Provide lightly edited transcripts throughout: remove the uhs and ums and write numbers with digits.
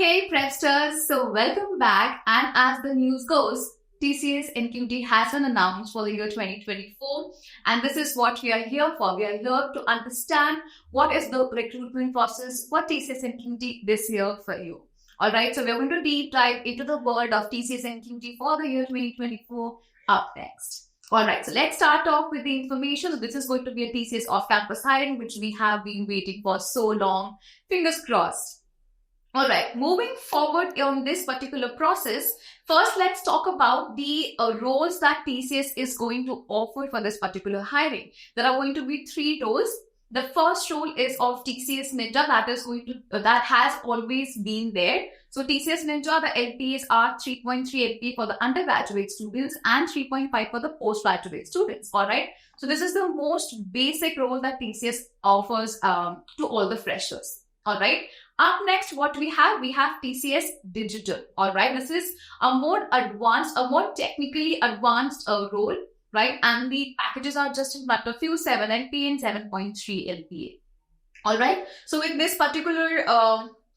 Hey Prepsters, so welcome back, and as the news goes, TCS NQT has been announced for the year 2024, and this is what we are here for. We are here to understand what is the recruitment process for TCS NQT this year for you. Alright, so we are going to deep dive into the world of TCS NQT for the year 2024 up next. Alright, so let's start off with the information. So this is going to be a TCS off-campus hiring, which we have been waiting for so long. Fingers crossed. Alright, moving forward on this particular process, first let's talk about the roles that TCS is going to offer for this particular hiring. There are going to be 3 roles. The first role is of TCS Ninja, that has always been there. So TCS Ninja, the LPAs are 3.3 LPA for the undergraduate students and 3.5 for the postgraduate students. Alright, so this is the most basic role that TCS offers to all the freshers. Alright. Up next, what we have TCS Digital. Alright, this is a more advanced, a more technically advanced role, right? And the packages are just in front of you, 7 LPA and 7.3 LPA. Alright, so with this particular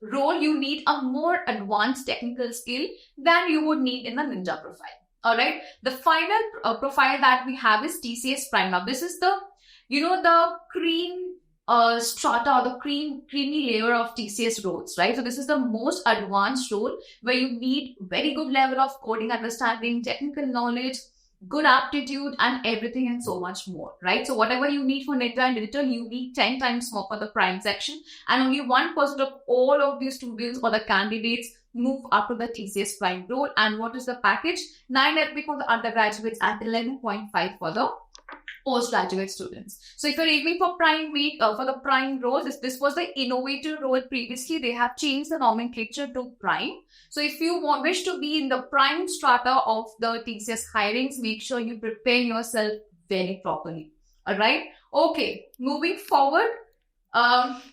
role, you need a more advanced technical skill than you would need in the Ninja profile. Alright, the final profile that we have is TCS Prime. Now, this is the, the cream strata or the creamy layer of TCS roles, right? So this is the most advanced role where you need very good level of coding understanding, technical knowledge, good aptitude, and everything and so much more, right? So whatever you need for Ninja and Digital, you need 10 times more for the Prime section, and only 1% of all of these students or the candidates move up to the TCS Prime role. And what is the package? 9 LP for the undergraduates and 11.5 for the postgraduate students. So if you're aiming for Prime for the Prime role, this was the innovator role previously. They have changed the nomenclature to Prime. So if you wish to be in the Prime strata of the TCS hirings, make sure you prepare yourself very properly. Alright? Okay, moving forward.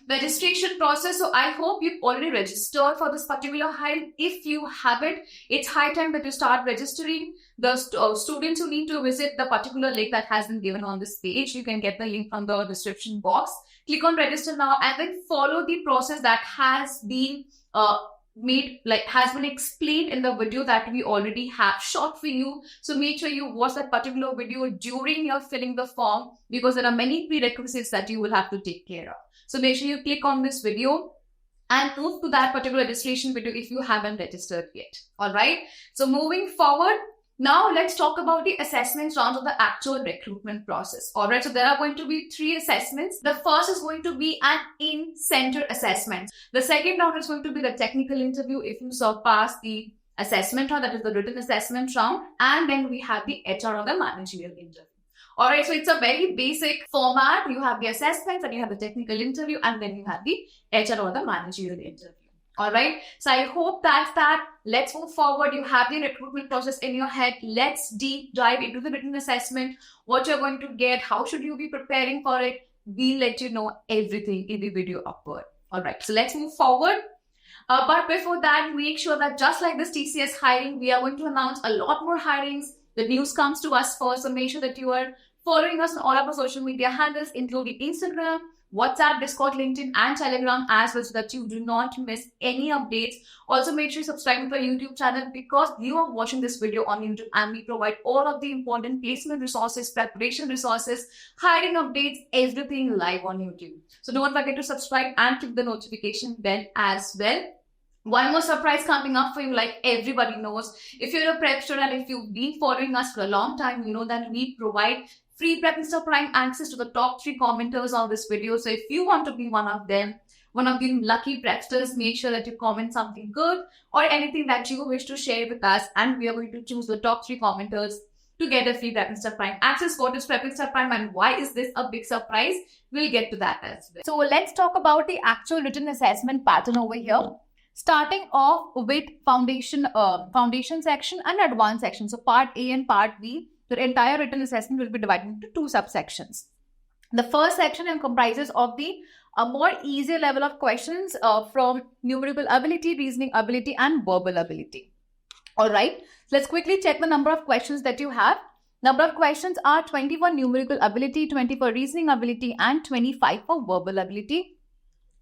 Registration process. So I hope you've already registered for this particular hire. If you haven't, it's high time that you start registering. The students who need to visit the particular link that has been given on this page, you can get the link from the description box. Click on register now and then follow the process that has been has been explained in the video that we already have shot for you. So make sure you watch that particular video during your filling the form, because there are many prerequisites that you will have to take care of. So make sure you click on this video and move to that particular registration video if you haven't registered yet. Alright, so moving forward, now let's talk about the assessment rounds of the actual recruitment process. Alright, so there are going to be 3 assessments. The first is going to be an in-center assessment. The second round is going to be the technical interview if you surpass the assessment round, that is the written assessment round. And then we have the HR or the managerial interview. Alright, so it's a very basic format. You have the assessments, and you have the technical interview, and then you have the HR or the managerial interview. Alright, so I hope that's that. Let's move forward. You have the recruitment process in your head. Let's deep dive into the written assessment, what you're going to get, how should you be preparing for it. We'll let you know everything in the video upward. Alright, so let's move forward. But before that, make sure that just like this TCS hiring, we are going to announce a lot more hirings. The news comes to us first, so make sure that you are following us on all of our social media handles, including Instagram, WhatsApp, Discord, LinkedIn, and Telegram as well, so that you do not miss any updates. Also, make sure you subscribe to our YouTube channel, because you are watching this video on YouTube and we provide all of the important placement resources, preparation resources, hiring updates, everything live on YouTube. So don't forget to subscribe and click the notification bell as well. One more surprise coming up for you, like everybody knows. If you're a Prepster and if you've been following us for a long time, you know that we provide free Prepster Prime access to the top 3 commenters on this video. So if you want to be one of them, one of the lucky Prepsters, make sure that you comment something good or anything that you wish to share with us, and we are going to choose the top 3 commenters to get a free Prepster Prime access. What is Prepster Prime and why is this a big surprise? We'll get to that as well. So let's talk about the actual written assessment pattern over here. Starting off with foundation section and advanced section. So part A and part B, the entire written assessment will be divided into 2 subsections. The first section comprises of the more easier level of questions from numerical ability, reasoning ability, and verbal ability. Alright, let's quickly check the number of questions that you have. Number of questions are 21 numerical ability, 20 for reasoning ability, and 25 for verbal ability.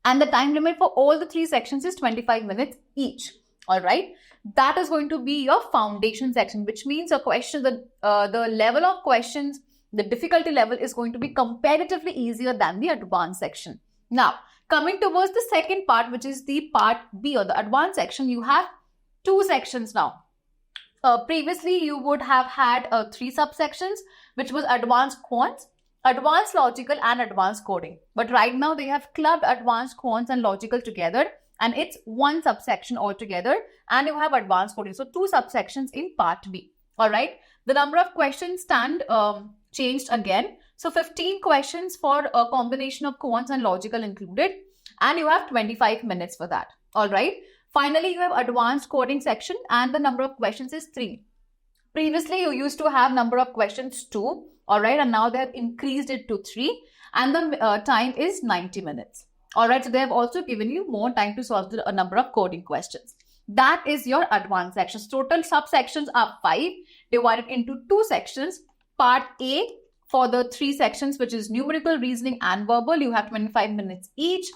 And the time limit for all the 3 sections is 25 minutes each. All right. That is going to be your foundation section, which means your question, the level of questions, the difficulty level is going to be comparatively easier than the advanced section. Now, coming towards the second part, which is the part B or the advanced section, you have 2 sections now. Previously, you would have had 3 subsections, which was advanced quants, advanced logical, and advanced coding. But right now, they have clubbed advanced quants and logical together, and it's 1 subsection altogether, and you have advanced coding. So 2 subsections in part B. All right. The number of questions stand changed again. So 15 questions for a combination of quants and logical included, and you have 25 minutes for that. All right. Finally, you have advanced coding section, and the number of questions is 3. Previously, you used to have number of questions 2. All right. And now they have increased it to 3, and the time is 90 minutes. All right. So they have also given you more time to solve the number of coding questions. That is your advanced sections. Total subsections are 5, divided into 2 sections. Part A for the 3 sections, which is numerical, reasoning, and verbal, you have 25 minutes each.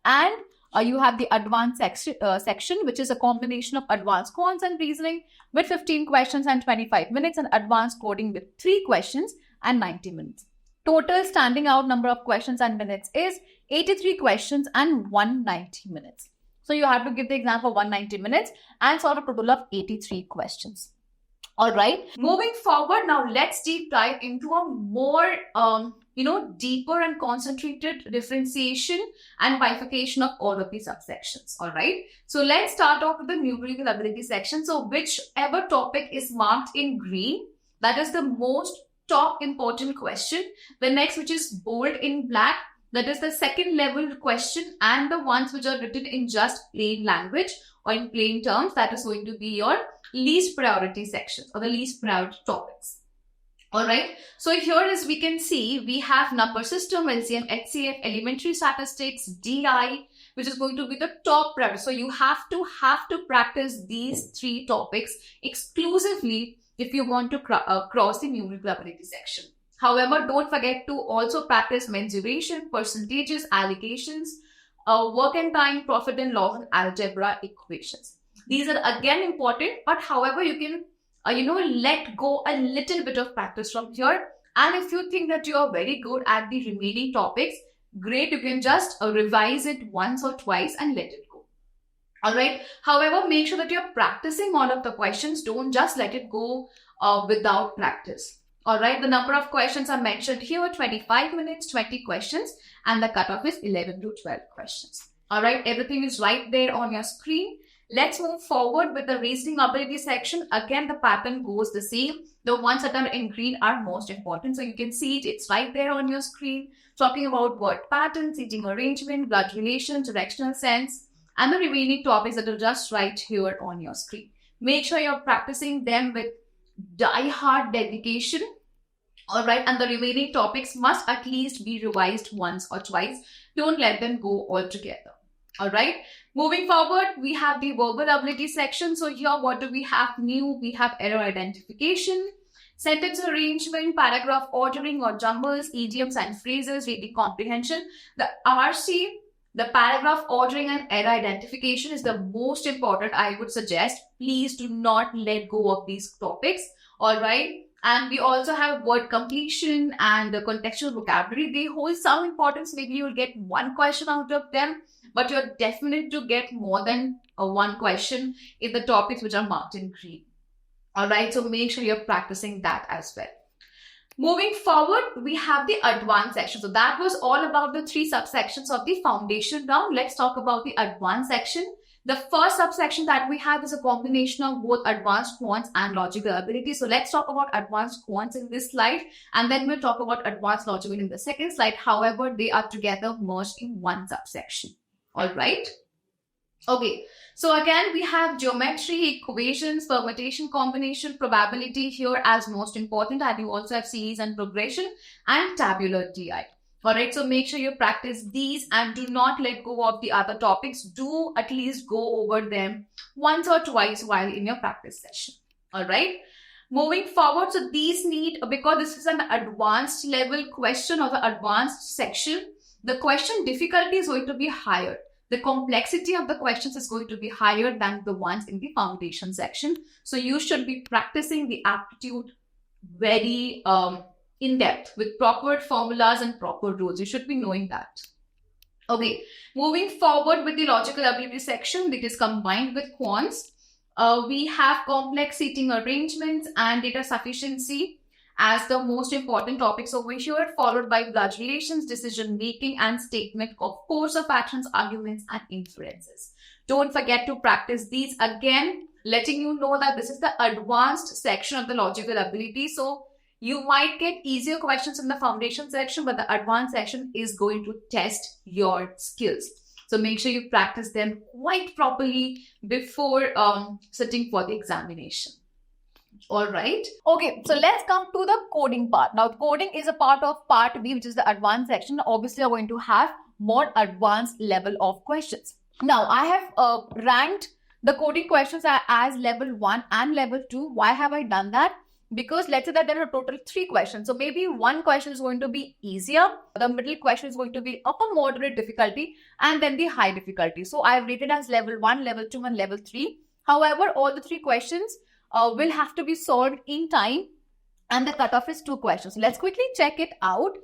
And you have the advanced section, which is a combination of advanced quants and reasoning with 15 questions and 25 minutes, and advanced coding with 3 questions and 90 minutes. Total standing out number of questions and minutes is 83 questions and 190 minutes. So you have to give the exam for 190 minutes and solve a total of 83 questions. All right. Moving forward, now let's deep dive into a more, deeper and concentrated differentiation and bifurcation of all of these subsections. All right. So let's start off with the numerical ability section. So whichever topic is marked in green, that is the most top important question. The next, which is bold in black, that is the second level question, and the ones which are written in just plain language or in plain terms, that is going to be your least priority sections or the least priority topics. All right. So here, as we can see, we have number system, LCM, HCF, elementary statistics, DI, which is going to be the top priority. So you have to practice these 3 topics exclusively if you want to cross the numerical ability section. However, don't forget to also practice mensuration, percentages, allocations, work and time, profit and loss, and algebra equations. These are again important, but however, you can, let go a little bit of practice from here. And if you think that you are very good at the remaining topics, great, you can just revise it once or twice and let it go. All right. However, make sure that you're practicing all of the questions. Don't just let it go without practice. All right, the number of questions are mentioned here, 25 minutes, 20 questions, and the cutoff is 11 to 12 questions. All right, everything is right there on your screen. Let's move forward with the reasoning ability section. Again, the pattern goes the same. The ones that are in green are most important. So you can see it, it's right there on your screen. Talking about word pattern, seating arrangement, blood relation, directional sense, and the remaining topics that are just right here on your screen. Make sure you're practicing them with die-hard dedication. All right, and the remaining topics must at least be revised once or twice. Don't let them go altogether. All right, moving forward, we have the verbal ability section. So here, what do we have new? We have error identification, sentence arrangement, paragraph ordering or jumbles, idioms and phrases, reading comprehension. The RC, the paragraph ordering and error identification is the most important, I would suggest. Please do not let go of these topics. All right. And we also have word completion and the contextual vocabulary. They hold some importance. Maybe you'll get 1 question out of them, but you're definitely to get more than 1 question in the topics which are marked in green. All right. So make sure you're practicing that as well. Moving forward, we have the advanced section. So that was all about the 3 subsections of the foundation. Now let's talk about the advanced section. The first subsection that we have is a combination of both advanced quants and logical ability. So let's talk about advanced quants in this slide, and then we'll talk about advanced logical in the second slide. However, they are together merged in 1 subsection. All right. Okay. So again, we have geometry, equations, permutation, combination, probability here as most important. And you also have series and progression and tabular DI. All right, so make sure you practice these and do not let go of the other topics. Do at least go over them once or twice while in your practice session. All right, moving forward. So these need, because this is an advanced level question or the advanced section, the question difficulty is going to be higher. The complexity of the questions is going to be higher than the ones in the foundation section. So you should be practicing the aptitude very in depth with proper formulas and proper rules. You should be knowing that. Okay, moving forward with the logical ability section, it is combined with quants. We have complex seating arrangements and data sufficiency as the most important topics over here, followed by blood relations, decision making, and statement of course of actions, arguments, and inferences. Don't forget to practice these again, letting you know that this is the advanced section of the logical ability. So you might get easier questions in the foundation section, but the advanced section is going to test your skills. So make sure you practice them quite properly before sitting for the examination. All right. Okay, so let's come to the coding part. Now, coding is a part of part B, which is the advanced section. Obviously, you're going to have more advanced level of questions. Now, I have ranked the coding questions as level 1 and level 2. Why have I done that? Because let's say that there are total 3 questions. So maybe one question is going to be easier. The middle question is going to be upper moderate difficulty and then the high difficulty. So I've rated as level 1, level 2 and level 3. However, all the 3 questions will have to be solved in time, and the cutoff is 2 questions. So let's quickly check it out.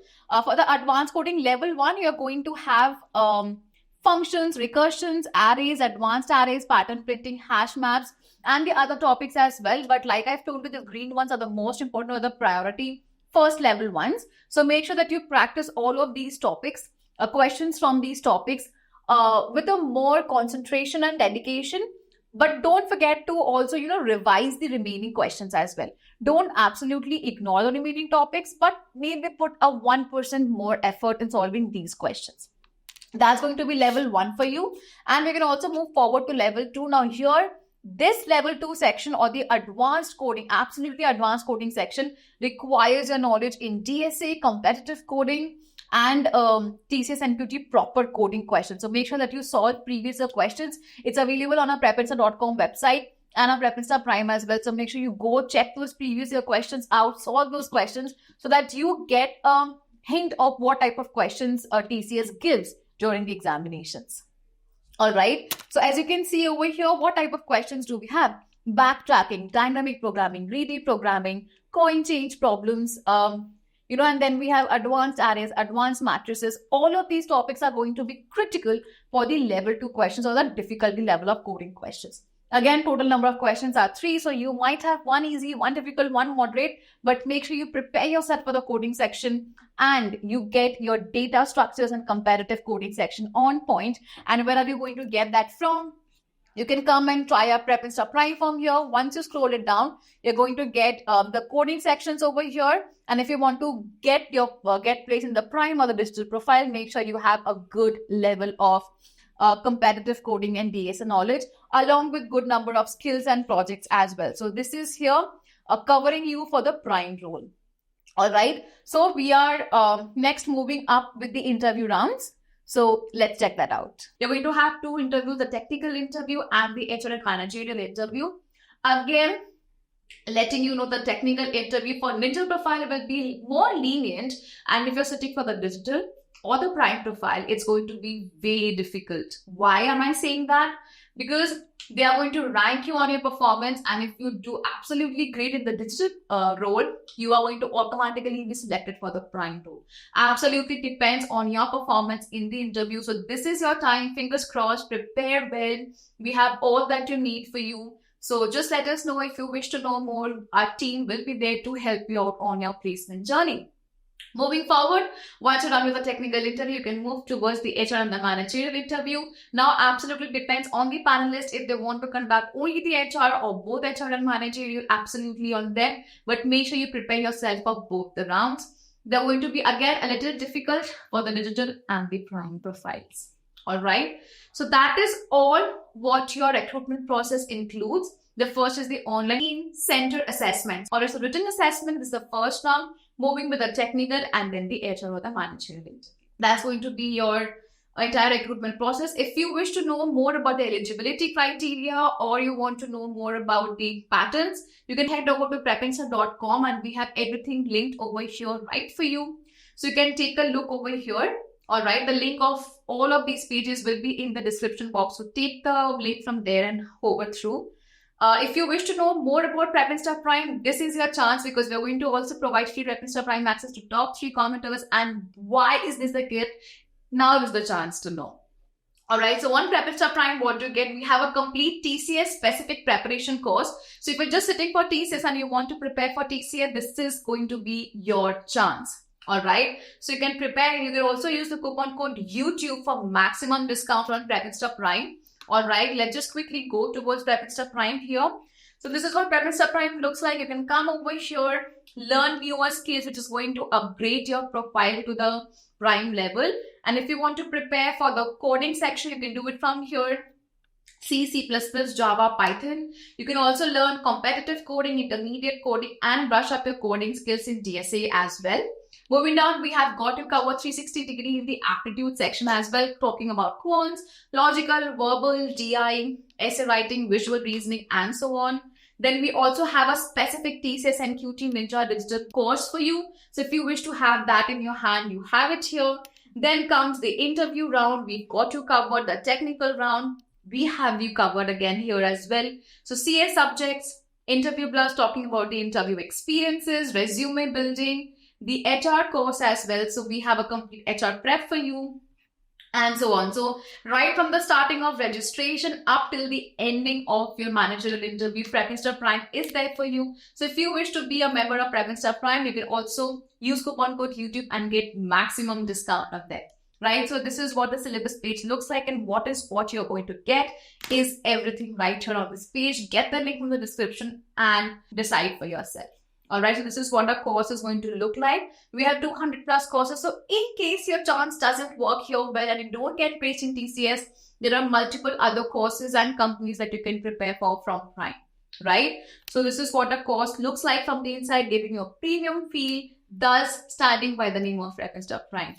For the advanced coding level 1, you're going to have functions, recursions, arrays, advanced arrays, pattern printing, hash maps, and the other topics as well. But like I've told you, the green ones are the most important or the priority first level ones. So make sure that you practice all of these topics, questions from these topics with a more concentration and dedication. But don't forget to also, revise the remaining questions as well. Don't absolutely ignore the remaining topics, but maybe put a 1% more effort in solving these questions. That's going to be level 1 for you. And we can also move forward to level 2. Now here, this level 2 section or the advanced coding, absolutely advanced coding section requires your knowledge in DSA, competitive coding, and TCS NQT proper coding questions. So make sure that you solve previous questions. It's available on our prepstar.com website and our Prepstar Prime as well. So make sure you go check those previous year questions out, solve those questions so that you get a hint of what type of questions TCS gives during the examinations. All right. So as you can see over here, what type of questions do we have? Backtracking, dynamic programming, greedy programming, coin change problems, and then we have advanced arrays, advanced matrices. All of these topics are going to be critical for the level 2 questions or the difficulty level of coding questions. Again, total number of questions are 3. So you might have 1 easy, 1 difficult, 1 moderate, but make sure you prepare yourself for the coding section and you get your data structures and comparative coding section on point. And where are you going to get that from? You can come and try our Prepstar Prime from here. Once you scroll it down, you're going to get the coding sections over here. And if you want to get place in the Prime or the digital profile, make sure you have a good level of competitive coding and DSA knowledge, along with good number of skills and projects as well. So this is here covering you for the Prime role. All right. So we are next moving up with the interview rounds. So let's check that out. You're going to have 2 interviews, the technical interview and the HR and managerial interview. Again, letting you know the technical interview for digital profile will be more lenient. And if you're sitting for the digital or the Prime profile, it's going to be very difficult. Why am I saying that? Because they are going to rank you on your performance, and if you do absolutely great in the digital role, you are going to automatically be selected for the Prime role. Absolutely depends on your performance in the interview. So this is your time. Fingers crossed. Prepare well. We have all that you need for you. So just let us know if you wish to know more. Our team will be there to help you out on your placement journey. Moving forward, once you're done with the technical interview, you can move towards the HR and the managerial interview. Now, absolutely depends on the panelist if they want to conduct only the HR or both HR and managerial, absolutely on them. But make sure you prepare yourself for both the rounds. They're going to be, again, a little difficult for the digital and the Prime profiles. All right. So that is all what your recruitment process includes. The first is the online center assessment. Or it's a written assessment. This is the first round. Moving with the technical and then the HR or the managerial interview. That's going to be your entire recruitment process. If you wish to know more about the eligibility criteria or you want to know more about the patterns, you can head over to prepstar.com and we have everything linked over here right for you. So you can take a look over here All right, the link of all of these pages will be in the description box. So take the link from there and hover through. If you wish to know more about Prepstar Prime, this is your chance, because we're going to also provide free Prepstar Prime access to top 3 commenters. And why is this the gift? Now is the chance to know. Alright, so on Prepstar Prime, what you get, we have a complete TCS specific preparation course. So if you're just sitting for TCS and you want to prepare for TCS, this is going to be your chance. Alright, so you can prepare, and you can also use the coupon code YouTube for maximum discount on Prepstar Prime. Alright, let's just quickly go towards Prepstar Prime here. So this is what Prepstar Prime looks like. You can come over here, learn newer skills, which is going to upgrade your profile to the Prime level. And if you want to prepare for the coding section, you can do it from here. C, C++, Java, Python. You can also learn competitive coding, intermediate coding, and brush up your coding skills in DSA as well. Moving down, we have got to cover 360-degree in the aptitude section as well, talking about quants, logical, verbal, DI, essay writing, visual reasoning, and so on. Then we also have a specific TCS NQT Ninja digital course for you. So if you wish to have that in your hand, you have it here. Then comes the interview round. We've got to cover the technical round. We have you covered again here as well. So CA subjects, interview plus talking about the interview experiences, resume building, the HR course as well. So we have a complete HR prep for you, and so on. So right from the starting of registration up till the ending of your managerial interview, Prepstar Prime is there for you. So if you wish to be a member of Prepstar Prime, you can also use coupon code YouTube and get maximum discount of that. Right, so this is what the syllabus page looks like, and what you're going to get is everything right here on this page. Get the link from the description and decide for yourself. All right, so this is what our course is going to look like. We have 200 plus courses. So in case your chance doesn't work here well and you don't get placed in TCS, there are multiple other courses and companies that you can prepare for from Prime, right? So this is what a course looks like from the inside, giving you a premium feel, thus standing by the name of Prepstar Prime.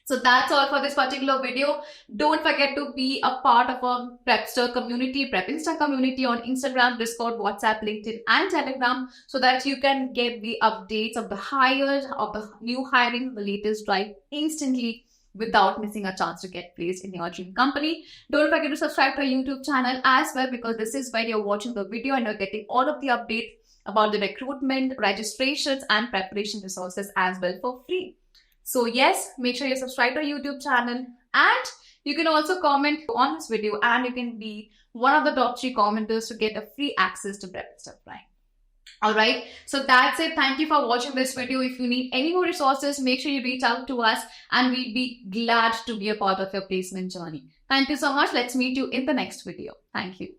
So that's all for this particular video. Don't forget to be a part of our Prepster community, Prepstar community on Instagram, Discord, WhatsApp, LinkedIn, and Telegram, so that you can get the updates of the hires, of the new hiring, the latest drive instantly without missing a chance to get placed in your dream company. Don't forget to subscribe to our YouTube channel as well, because this is where you're watching the video and you're getting all of the updates about the recruitment, registrations, and preparation resources as well for free. So yes, make sure you subscribe to our YouTube channel, and you can also comment on this video, and you can be one of the top 3 commenters to get a free access to Prepstar Prime. Alright, so that's it. Thank you for watching this video. If you need any more resources, make sure you reach out to us, and we'd be glad to be a part of your placement journey. Thank you so much. Let's meet you in the next video. Thank you.